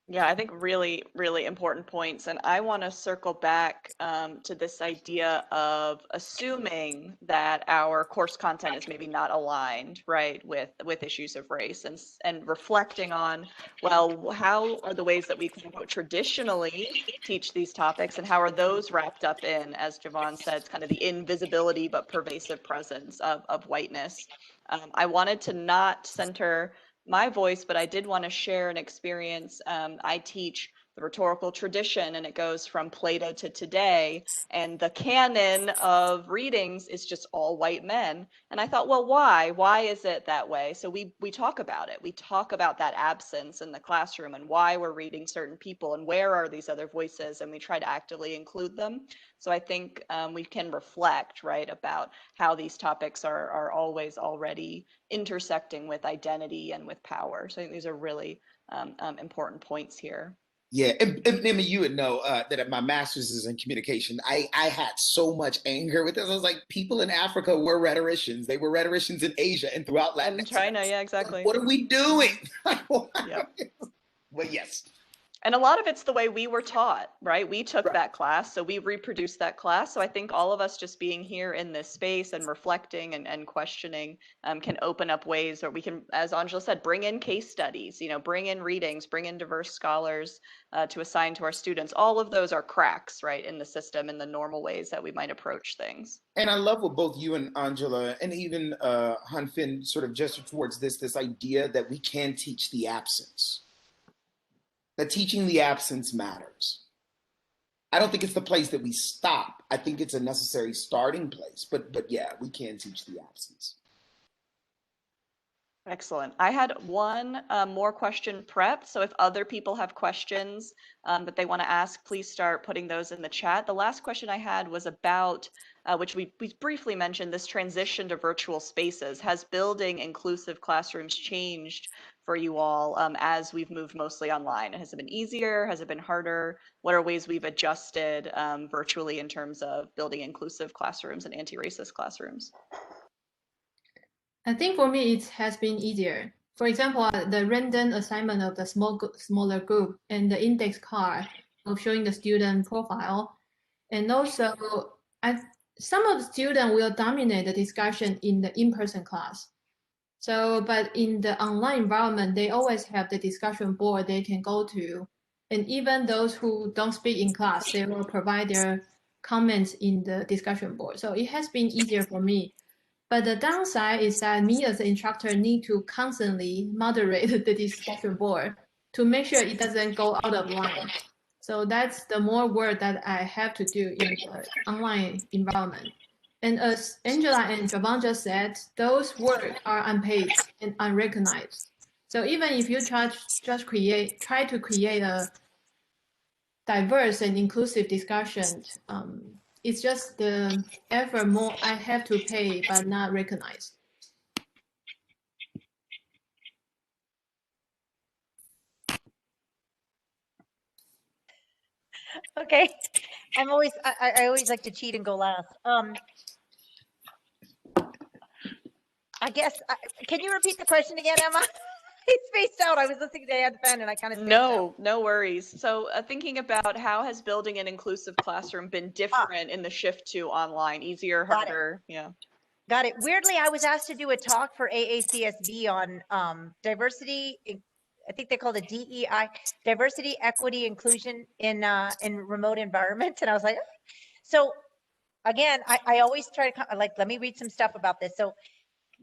Yeah, I think really, really important points. And I want to circle back to this idea of assuming that our course content is maybe not aligned, right, with issues of race and reflecting on, well, how are the ways that we quote unquote traditionally teach these topics and how are those wrapped up in, as Javon said, kind of the invisibility but pervasive presence of whiteness. I wanted to not center my voice, but I did want to share an experience. I teach the rhetorical tradition, and it goes from Plato to today, and the canon of readings is just all white men. And I thought, well, why? Why is it that way? So we talk about it. We talk about that absence in the classroom and why we're reading certain people and where are these other voices, and we try to actively include them. So I think we can reflect, right, about how these topics are always already intersecting with identity and with power. So I think these are really important points here. Yeah, and you would know that my master's is in communication. I had so much anger with this. I was like, people in Africa were rhetoricians. They were rhetoricians in Asia and throughout Latin America. China, yeah, exactly. What are we doing? Yep. Well, yes. And a lot of it's the way we were taught, right? We took Right. that class, so we reproduced that class. So I think all of us just being here in this space and reflecting and questioning can open up ways where we can, as Anjala said, bring in case studies, bring in readings, bring in diverse scholars to assign to our students. All of those are cracks, right, in the system and the normal ways that we might approach things. And I love what both you and Anjala and even Han-fen sort of gestured towards this idea that we can teach the absence. That teaching the absence matters. I don't think it's the place that we stop. I think it's a necessary starting place. But yeah, we can teach the absence. Excellent. I had one more question prepped. So if other people have questions that they want to ask, please start putting those in the chat. The last question I had was about, which we briefly mentioned, this transition to virtual spaces. Has building inclusive classrooms changed for you all as we've moved mostly online? Has it been easier? Has it been harder? What are ways we've adjusted virtually in terms of building inclusive classrooms and anti-racist classrooms? I think for me, it has been easier. For example, the random assignment of the smaller group and the index card of showing the student profile. And also, some of the students will dominate the discussion in the in-person class. So, but in the online environment, they always have the discussion board they can go to. And even those who don't speak in class, they will provide their comments in the discussion board. So it has been easier for me. But the downside is that me as an instructor need to constantly moderate the discussion board to make sure it doesn't go out of line. So that's the more work that I have to do in the online environment. And as Angela and Javon just said, those work are unpaid and unrecognized. So even if you try to create a diverse and inclusive discussion, it's just the effort more I have to pay but not recognized. Okay, I always like to cheat and go last. I guess, can you repeat the question again, Emma? I spaced out. I was listening to Han-fen and I kind of spaced out. No worries. So thinking about how has building an inclusive classroom been different in the shift to online, easier, harder? Yeah. Got it. Weirdly, I was asked to do a talk for AACSB on diversity. I think they call it DEI, diversity, equity, inclusion in remote environments. And I was like, so again, I always try to let me read some stuff about this. So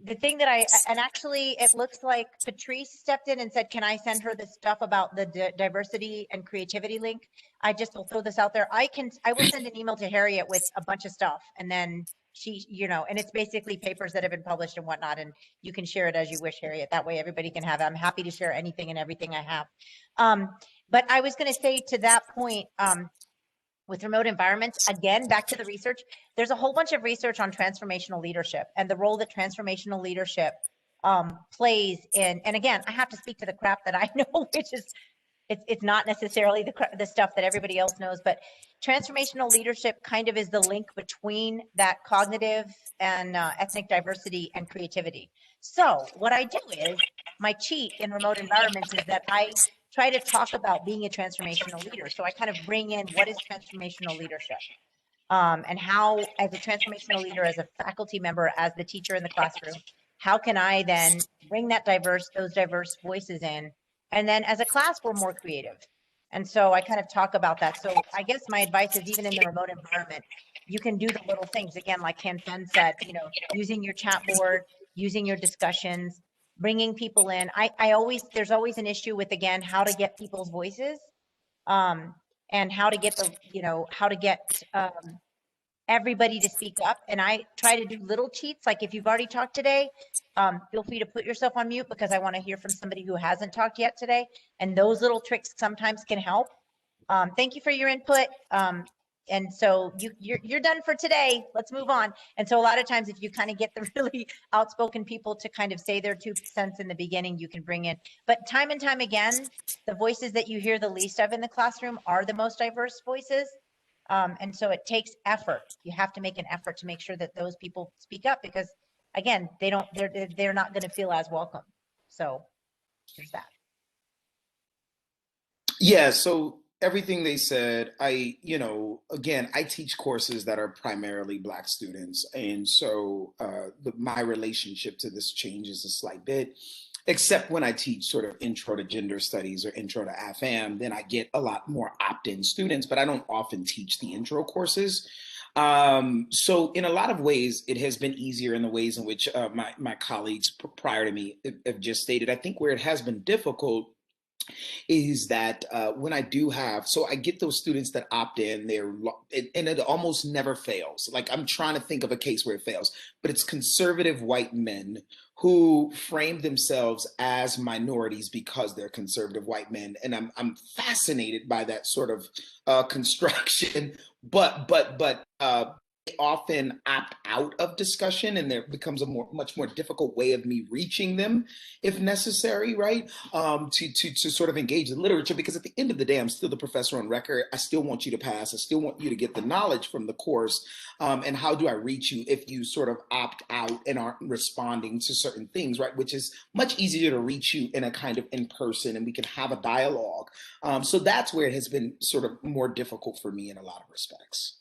the thing that and actually it looks like Patrice stepped in and said, can I send her the stuff about the diversity and creativity link? I just will throw this out there. I will send an email to Harriet with a bunch of stuff, and then she, and it's basically papers that have been published and whatnot, and you can share it as you wish, Harriet. That way everybody can have it. I'm happy to share anything and everything I have. But I was going to say to that point, with remote environments, again, back to the research, there's a whole bunch of research on transformational leadership and the role that transformational leadership plays in, and again, I have to speak to the crap that I know, which is, it's not necessarily the stuff that everybody else knows, but transformational leadership kind of is the link between that cognitive and ethnic diversity and creativity. So what I do is, my cheat in remote environments is that I try to talk about being a transformational leader. So I kind of bring in what is transformational leadership, and how, as a transformational leader, as a faculty member, as the teacher in the classroom, how can I then bring those diverse voices in? And then as a class, we're more creative. And so I kind of talk about that. So I guess my advice is, even in the remote environment, you can do the little things, again, like Han-fen said, using your chat board, using your discussions, bringing people in. There's always an issue with, again, how to get people's voices, and how to get everybody to speak up. And I try to do little cheats. Like if you've already talked today, feel free to put yourself on mute, because I want to hear from somebody who hasn't talked yet today. And those little tricks sometimes can help. Thank you for your input. And so you're done for today. Let's move on. And so a lot of times, if you kind of get the really outspoken people to kind of say their 2 cents in the beginning, you can bring in. But time and time again, the voices that you hear the least of in the classroom are the most diverse voices. And so it takes effort. You have to make an effort to make sure that those people speak up, because again, they're not going to feel as welcome. So there's that. Yeah. So everything they said, again, I teach courses that are primarily Black students. And so my relationship to this changes a slight bit, except when I teach sort of intro to gender studies or intro to AFAM, then I get a lot more opt-in students, but I don't often teach the intro courses. So in a lot of ways, it has been easier in the ways in which my colleagues prior to me have just stated. I think where it has been difficult is that when I do have, so I get those students that opt in, and it almost never fails. Like, I'm trying to think of a case where it fails, but it's conservative white men who frame themselves as minorities because they're conservative white men, and I'm fascinated by that sort of construction. But they often opt out of discussion, and there becomes a much more difficult way of me reaching them, if necessary, right? To sort of engage the literature, because at the end of the day, I'm still the professor on record. I still want you to pass. I still want you to get the knowledge from the course. And how do I reach you if you sort of opt out and aren't responding to certain things, right? Which is much easier to reach you in a kind of in person, and we can have a dialogue. So that's where it has been sort of more difficult for me in a lot of respects.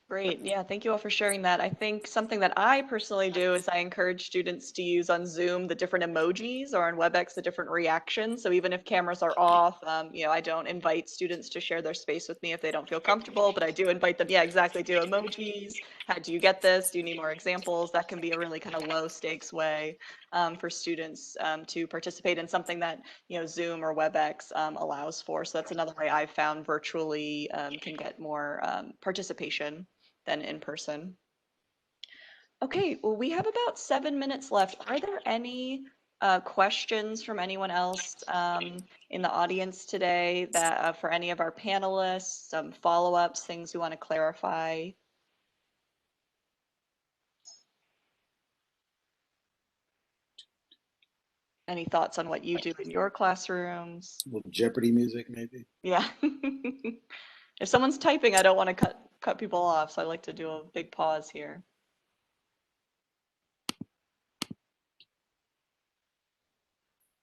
Great. Yeah, thank you all for sharing that. I think something that I personally do is I encourage students to use on Zoom the different emojis, or on WebEx the different reactions. So even if cameras are off, I don't invite students to share their space with me if they don't feel comfortable, but I do invite them, yeah, exactly, do emojis. How do you get this? Do you need more examples? That can be a really kind of low stakes way for students to participate in something that, Zoom or WebEx allows for. So that's another way I've found virtually can get more participation than in person. Okay, well, we have about 7 minutes left. Are there any questions from anyone else in the audience today that for any of our panelists, some follow-ups, things you want to clarify? Any thoughts on what you do in your classrooms? A little Jeopardy music, maybe. Yeah. If someone's typing, I don't want to cut people off, so I like to do a big pause here.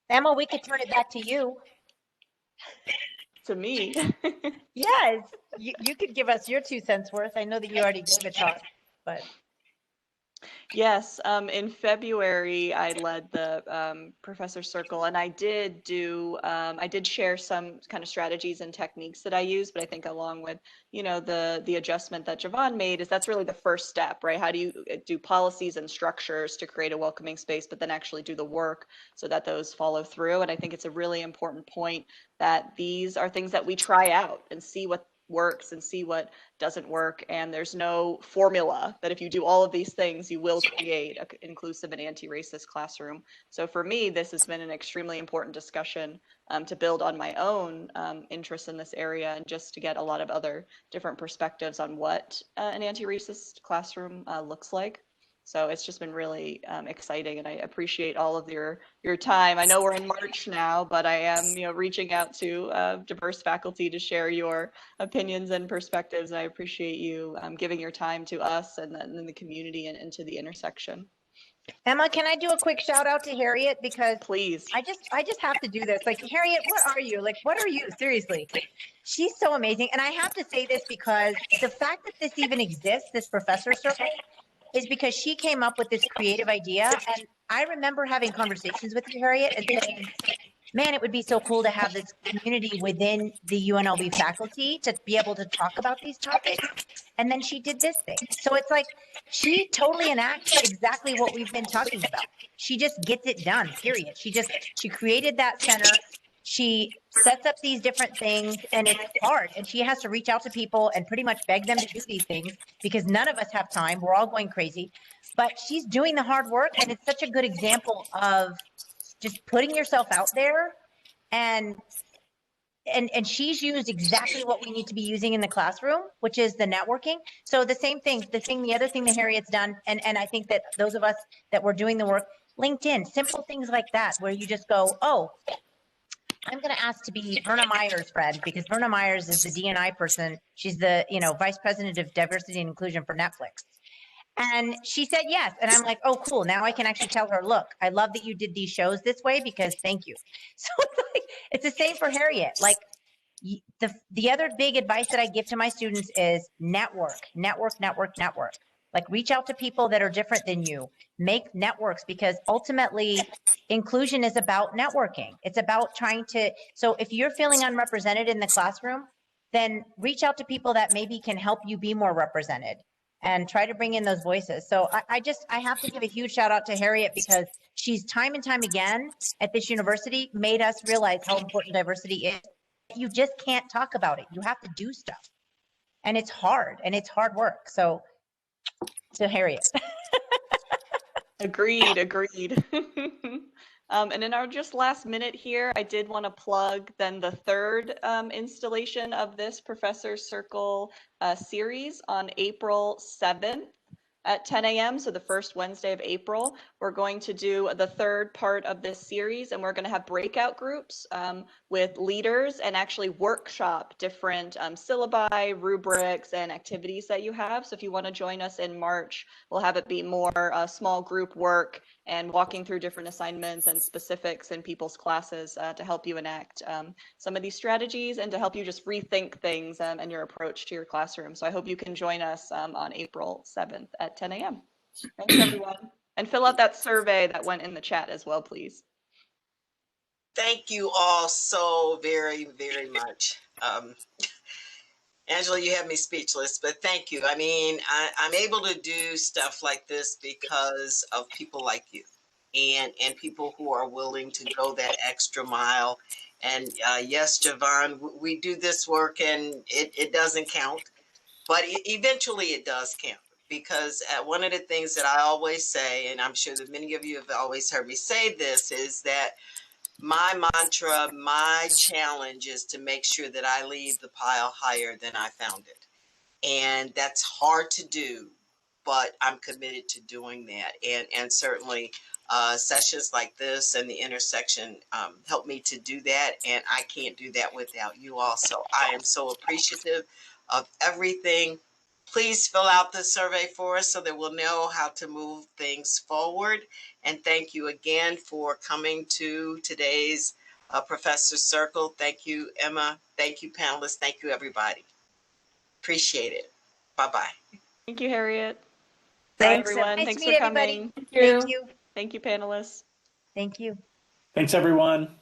Emma, we could turn it back to you. To me. Yes, you could give us your 2 cents worth. I know that you already gave a talk, but. Yes, in February, I led the Professor Circle, and I did share some kind of strategies and techniques that I use, but I think along with, the adjustment that Javon made, that's really the first step, right? How do you do policies and structures to create a welcoming space, but then actually do the work so that those follow through? And I think it's a really important point that these are things that we try out and see what works and see what doesn't work, and there's no formula that if you do all of these things you will create an inclusive and anti-racist classroom. So for me, this has been an extremely important discussion to build on my own interest in this area, and just to get a lot of other different perspectives on what an anti-racist classroom looks like. So it's just been really exciting, and I appreciate all of your time. I know we're in March now, but I am reaching out to diverse faculty to share your opinions and perspectives. And I appreciate you giving your time to us and then the community and to the intersection. Emma, can I do a quick shout out to Harriet? Because please, I just have to do this. Like, Harriet, what are you? Like, what are you? Seriously. She's so amazing. And I have to say this because the fact that this even exists, this Professor Circle, is because she came up with this creative idea. And I remember having conversations with you, Harriet, and saying, man, it would be so cool to have this community within the UNLV faculty to be able to talk about these topics. And then she did this thing. So it's like, she totally enacts exactly what we've been talking about. She just gets it done, period. She created that center. She sets up these different things, and it's hard. And she has to reach out to people and pretty much beg them to do these things because none of us have time. We're all going crazy. But she's doing the hard work, and it's such a good example of just putting yourself out there. And she's used exactly what we need to be using in the classroom, which is the networking. So the same thing, the other thing that Harriet's done, and I think that those of us that were doing the work, LinkedIn, simple things like that, where you just go, oh, I'm going to ask to be Verna Meyer's friend, because Verna Myers is the D&I person. She's the, vice president of diversity and inclusion for Netflix. And she said yes. And I'm like, oh, cool. Now I can actually tell her, look, I love that you did these shows this way because thank you. So it's the same for Harriet. Like, the other big advice that I give to my students is network. Like, reach out to people that are different than you. Make networks, because ultimately inclusion is about networking. It's about trying to, so if you're feeling unrepresented in the classroom, then reach out to people that maybe can help you be more represented. and try to bring in those voices. So I have to give a huge shout out to Harriet, because she's time and time again at this university made us realize how important diversity is. You just can't talk about it. You have to do stuff. And it's hard work. So to Harriet. Agreed. And in our just last minute here, I did want to plug then the third installation of this Professor Circle series on April 7th at 10 a.m. So the first Wednesday of April, we're going to do the third part of this series, and we're going to have breakout groups with leaders and actually workshop different syllabi, rubrics, and activities that you have. So if you want to join us in March, we'll have it be more small group work and walking through different assignments and specifics in people's classes to help you enact some of these strategies and to help you just rethink things and your approach to your classroom. So I hope you can join us on April 7th at 10 a.m. Thanks, everyone. And fill out that survey that went in the chat as well, please. Thank you all so very, very much. Angela, you have me speechless, but thank you. I mean, I'm able to do stuff like this because of people like you and people who are willing to go that extra mile. And yes, Javon, we do this work and it doesn't count, but eventually it does count. Because one of the things that I always say, and I'm sure that many of you have always heard me say this, is that my mantra, my challenge is to make sure that I leave the pile higher than I found it. And that's hard to do, but I'm committed to doing that. And certainly sessions like this and the intersection help me to do that. And I can't do that without you all. So I am so appreciative of everything. Please fill out the survey for us so that we'll know how to move things forward. And thank you again for coming to today's Professor Circle. Thank you, Emma. Thank you, panelists. Thank you, everybody. Appreciate it. Bye-bye. Thank you, Harriet. Thanks, Bye, everyone. nice Thanks to for meet coming. everybody. Thank you. Thank you. Thank you, panelists. Thank you. Thanks, everyone.